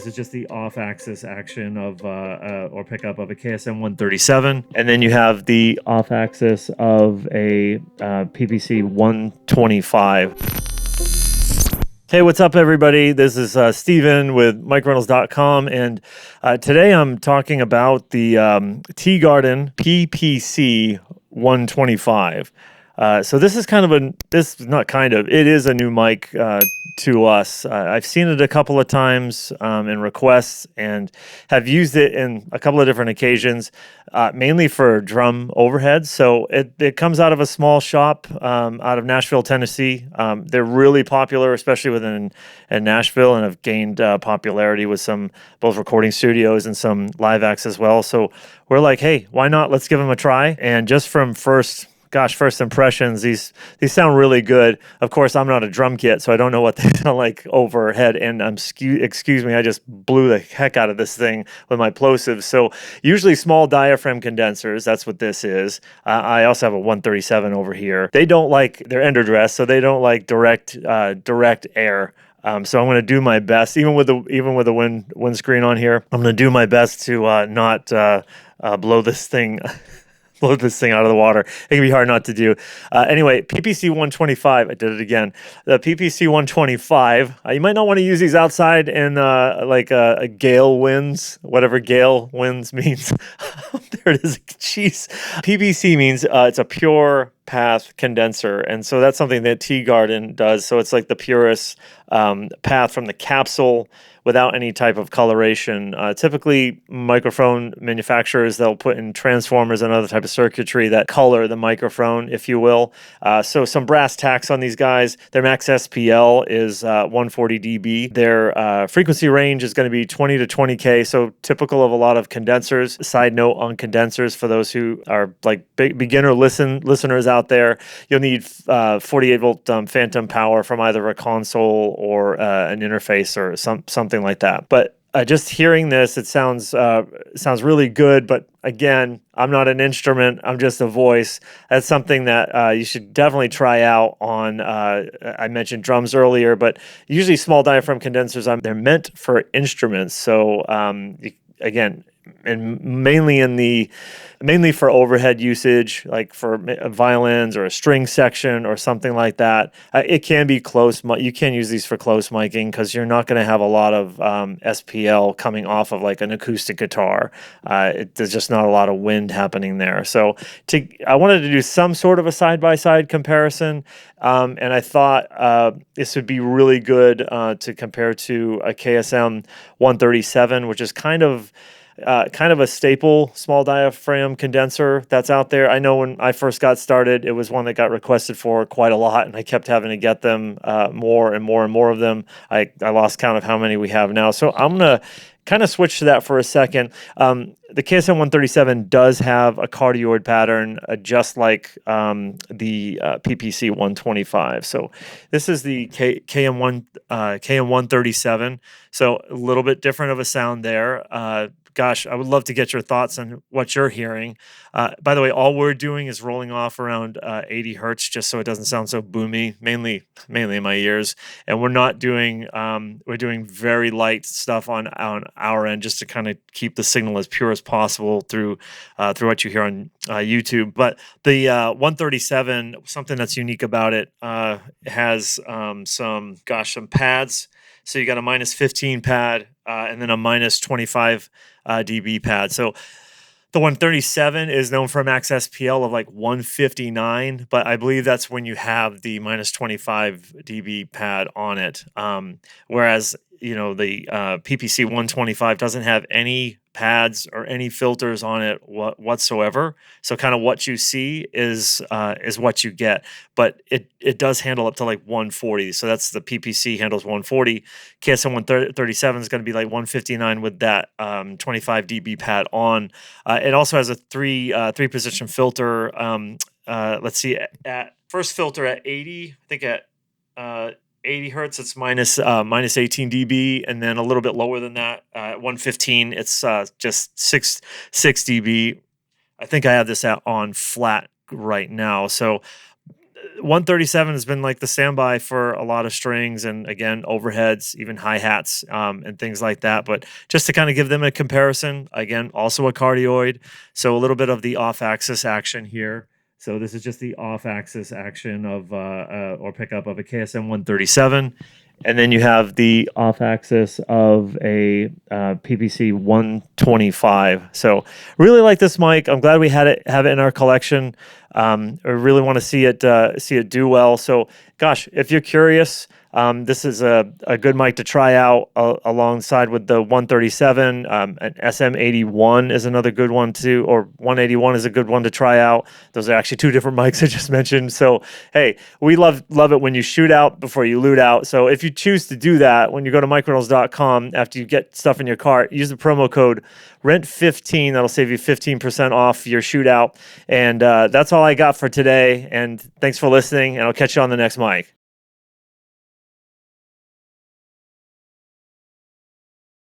This is just the off-axis action of or pickup of a KSM 137, and then you have the off-axis of a PPC 125. Hey, what's up, everybody? This is Steven with MikeReynolds.com, and today I'm talking about the Teegarden PPC-125. So this is it is a new mic to us. I've seen it a couple of times in requests and have used it in a couple of different occasions, mainly for drum overheads. So it comes out of a small shop out of Nashville, Tennessee. They're really popular, especially in Nashville, and have gained popularity with some both recording studios and some live acts as well. So we're like, hey, why not? Let's give them a try. And just from first impressions, these sound really good. Of course, I'm not a drum kit, so I don't know what they sound like overhead. And excuse me, I just blew the heck out of this thing with my plosives. So usually small diaphragm condensers, that's what this is. I also have a 137 over here. They're ender dressed, so they don't like direct air. So I'm going to do my best, even with the windscreen on here. I'm going to do my best to not blow this thing out of the water. It can be hard not to do. Anyway, PPC 125, I did it again. The PPC 125, you might not want to use these outside in a gale winds, whatever gale winds means. There it is. Jeez. PPC means it's a pure path condenser. And so that's something that Teegarden does. So it's like the purest path from the capsule without any type of coloration. Typically, microphone manufacturers, they'll put in transformers and other type of circuitry that color the microphone, if you will. So some brass tacks on these guys. Their max SPL is 140 dB. Their frequency range is going to be 20 to 20K, so typical of a lot of condensers. Side note on condensers, for those who are like big beginner listeners out there, you'll need 48-volt phantom power from either a console or an interface or something like that. But just hearing this, it sounds really good. But again, I'm not an instrument. I'm just a voice. That's something that you should definitely try out on. I mentioned drums earlier, but usually small diaphragm condensers, they're meant for instruments. So again, and mainly for overhead usage, like for violins or a string section or something like that. It can be close. You can use these for close miking because you're not going to have a lot of SPL coming off of like an acoustic guitar. There's just not a lot of wind happening there. So I wanted to do some sort of a side-by-side comparison, and I thought this would be really good to compare to a KSM 137, which is kind of a staple small diaphragm condenser that's out there. I know when I first got started, it was one that got requested for quite a lot, and I kept having to get them more and more and more of them. I lost count of how many we have now. So I'm going to kind of switch to that for a second. The KSM 137 does have a cardioid pattern, just like the PPC 125. So this is the KM 137. So a little bit different of a sound there. Gosh, I would love to get your thoughts on what you're hearing. By the way, all we're doing is rolling off around 80 hertz, just so it doesn't sound so boomy, mainly in my ears. And we're not doing, we're doing very light stuff on our end, just to kind of keep the signal as pure as possible through what you hear on YouTube. But the 137, something that's unique about it, has some pads. So you got a minus 15 pad and then a minus 25 dB pad. So the 137 is known for a max SPL of like 159, but I believe that's when you have the minus 25 dB pad on it. Whereas, the PPC 125 doesn't have any pads or any filters on it whatsoever. So kind of what you see is what you get, but it does handle up to like 140. So that's the PPC handles 140. KSM 137 is going to be like 159 with that 25 dB pad on. It also has a three position filter. Let's see, at first filter at 80, I think at 80 hertz, it's minus 18 dB, and then a little bit lower than that, at 115, it's just 6 dB. I think I have this out on flat right now. So 137 has been like the standby for a lot of strings and again overheads, even hi-hats, and things like that. But just to kind of give them a comparison, again, also a cardioid, so a little bit of the off-axis action here. So this is just the off-axis action of or pickup of a KSM 137. And then you have the off-axis of a PPC 125. So really like this mic. I'm glad we have it in our collection. I really want to see it do well. So, gosh, if you're curious, this is a good mic to try out alongside with the 137. An SM81 is another good one too, or 181 is a good one to try out. Those are actually two different mics I just mentioned. So, hey, we love it when you shoot out before you loot out. So if you choose to do that, when you go to microrentals.com, after you get stuff in your cart, use the promo code RENT15. That'll save you 15% off your shootout. And that's all I got for today. And thanks for listening, and I'll catch you on the next mic.